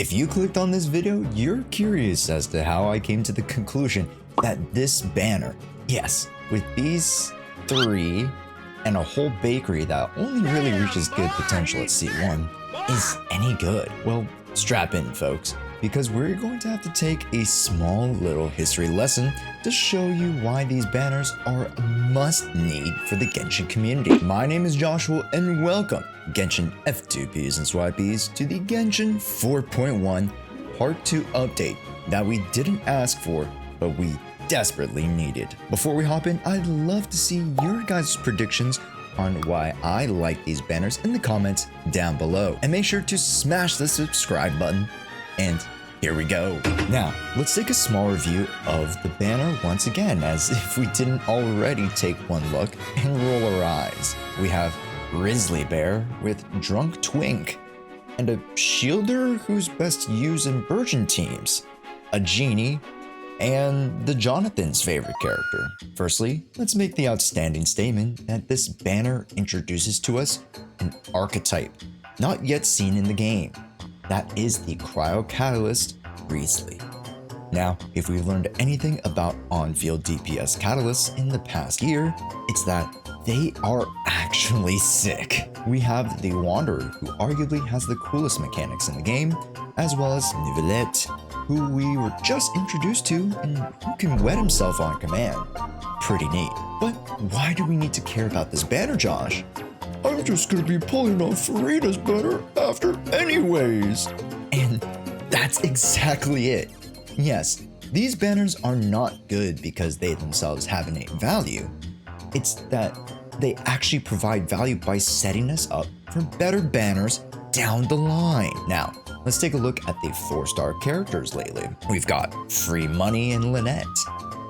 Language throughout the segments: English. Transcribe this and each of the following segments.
If you clicked on this video, you're curious as to how I came to the conclusion that this banner, yes, with these 3 and a whole bakery that only really reaches good potential at C1, is any good. Well, strap in, folks, because we're going to have to take a small little history lesson to show you why these banners are a must-need for the Genshin community. My name is Joshua, and welcome, Genshin F2Ps and SWIPs, to the Genshin 4.1 Part 2 update that we didn't ask for, but we desperately needed. Before we hop in, I'd love to see your guys' predictions on why I like these banners in the comments down below. And make sure to smash the subscribe button. And here we go. Now, let's take a small review of the banner once again, as if we didn't already take one look and roll our eyes. We have Wriothesley Bear with Drunk Twink, and a Shielder who's best used in Virgin teams, a Genie, and the Jonathan's favorite character. Firstly, let's make the outstanding statement that this banner introduces to us an archetype not yet seen in the game. That is the Cryo Catalyst Wriothesley. Now, if we've learned anything about on-field DPS catalysts in the past year, it's that they are actually sick. We have the Wanderer, who arguably has the coolest mechanics in the game, as well as Neuvillette, who we were just introduced to and who can wet himself on command. Pretty neat. But why do we need to care about this banner, Josh? I'm just gonna be pulling on Furina's banner after anyways. And that's exactly it. Yes, these banners are not good because they themselves have innate value. It's that they actually provide value by setting us up for better banners down the line. Now, let's take a look at the 4-star characters lately. We've got Free Money and Lynette.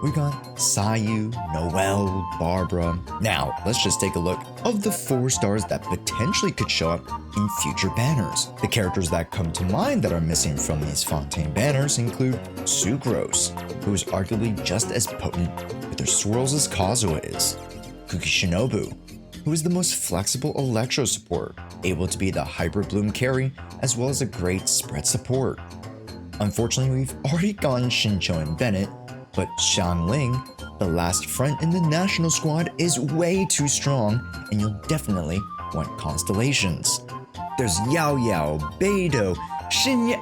We've got Sayu, Noelle, Barbara. Now, let's just take a look of the 4 stars that potentially could show up in future banners. The characters that come to mind that are missing from these Fontaine banners include Sucrose, who is arguably just as potent with her swirls as Kazuha is. Kukishinobu, who is the most flexible Electro support, able to be the Hyper Bloom carry as well as a great spread support. Unfortunately, we've already gotten Jshoea and Bennett, but Xiangling, the last front in the national squad, is way too strong, and you'll definitely want constellations. There's Yao Yao, Beidou, Xinye.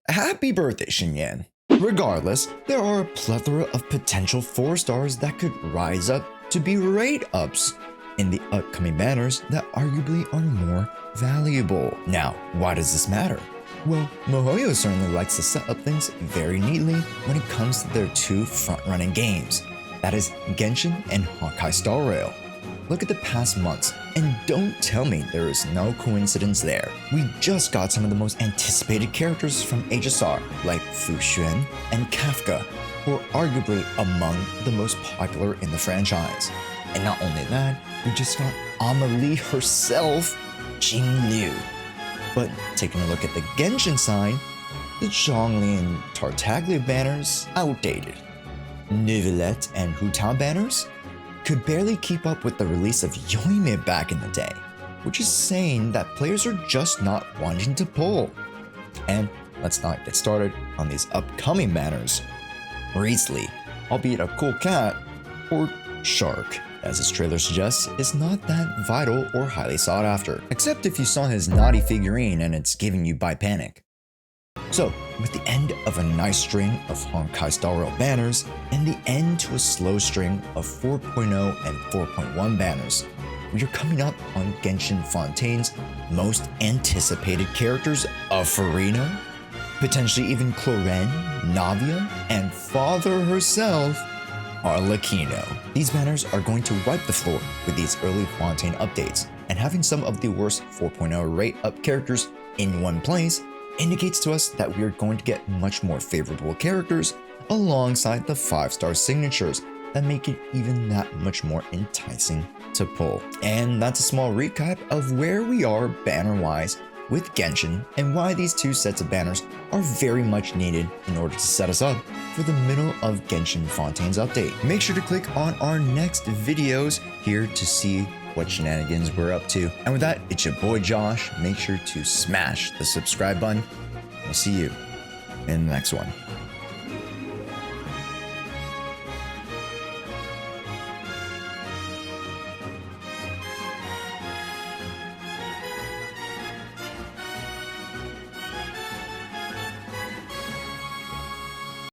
Happy birthday, Xinyan. Regardless, there are a plethora of potential 4 stars that could rise up to be rate ups in the upcoming banners that arguably are more valuable. Now, why does this matter? Well, MiHoYo certainly likes to set up things very neatly when it comes to their 2 front-running games. That is Genshin and Honkai Star Rail. Look at the past months, and don't tell me there is no coincidence there. We just got some of the most anticipated characters from HSR, like Fu Xuan and Kafka, who are arguably among the most popular in the franchise. And not only that, we just got Amelie herself, Jing Liu. But taking a look at the Genshin side, the Zhongli and Tartaglia banners, outdated. Neuvillette and Hu Tao banners could barely keep up with the release of Yoime back in the day, which is saying that players are just not wanting to pull. And let's not get started on these upcoming banners. Wriothesley, albeit a cool cat, or shark, as his trailer suggests, is not that vital or highly sought after, except if you saw his naughty figurine and it's giving you panic. So, with the end of a nice string of Honkai Star Rail banners, and the end to a slow string of 4.0 and 4.1 banners, we are coming up on Genshin Fontaine's most anticipated characters of Furina, potentially even Cloren, Navia, and Father herself, Arlecchino. These banners are going to wipe the floor with these early Fontaine updates, and having some of the worst 4.0 rate up characters in one place indicates to us that we are going to get much more favorable characters alongside the 5-star signatures that make it even that much more enticing to pull. And that's a small recap of where we are banner-wise with Genshin and why these 2 sets of banners are very much needed in order to set us up for the middle of Genshin Fontaine's update. Make sure to click on our next videos here to see what shenanigans we're up to. And with that, it's your boy Josh. Make sure to smash the subscribe button. We'll see you in the next one.